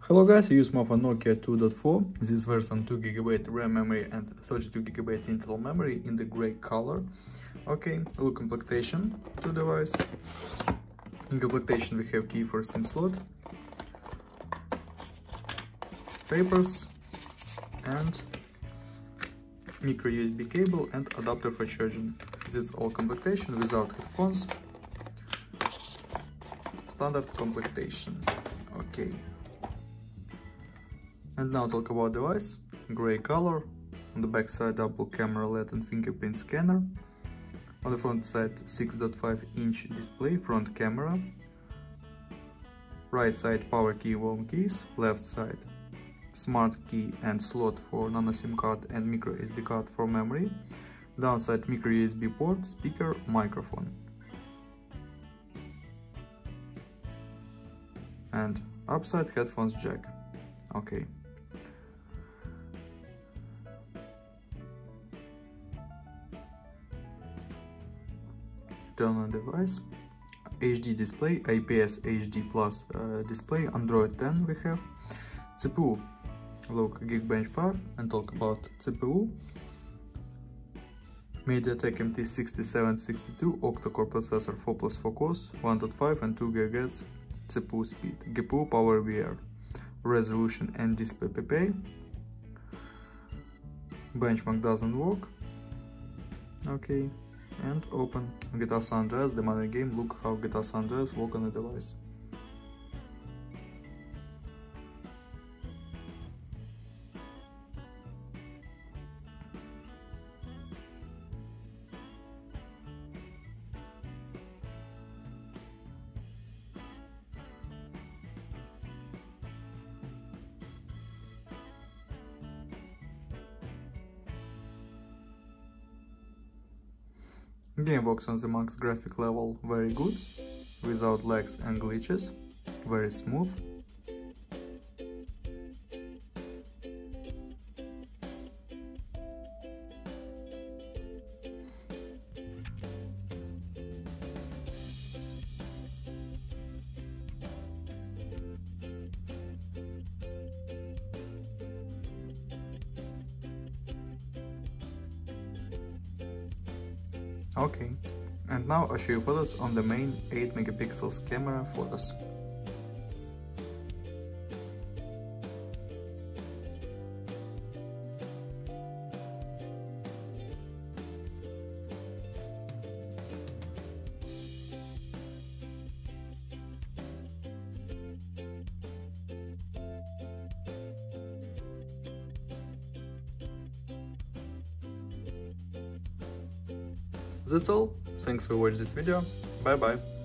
Hello guys, I use my Nokia 2.4. This version 2GB RAM memory and 32GB internal memory in the gray color. Okay, look complementation to device. In complementation we have key for SIM slot, papers and micro USB cable and adapter for charging. This is all complementation without headphones. Standard complementation. Okay. And now talk about device. Gray color. On the back side double camera LED and fingerprint scanner. On the front side 6.5-inch display front camera. Right side power key volume keys. Left side smart key and slot for nano SIM card and micro SD card for memory. Downside micro USB port, speaker, microphone. And upside headphones jack. Okay. Turn on device. HD display, IPS HD plus display, Android 10 we have. CPU, look, Geekbench 5, and talk about CPU. MediaTek MT6762 octa-core processor 4+4 cores, 1.5 and 2 GHz CPU speed. GPU power VR, resolution and display PPA. Benchmark doesn't work. Okay. And open GTA San Andreas, the money game. Look how GTA San Andreas work on the device. Game works on the max graphic level very good, without lags and glitches, very smooth. Okay, and now I'll show you photos on the main 8 megapixels camera photos. That's all. Thanks for watching this video. Bye bye.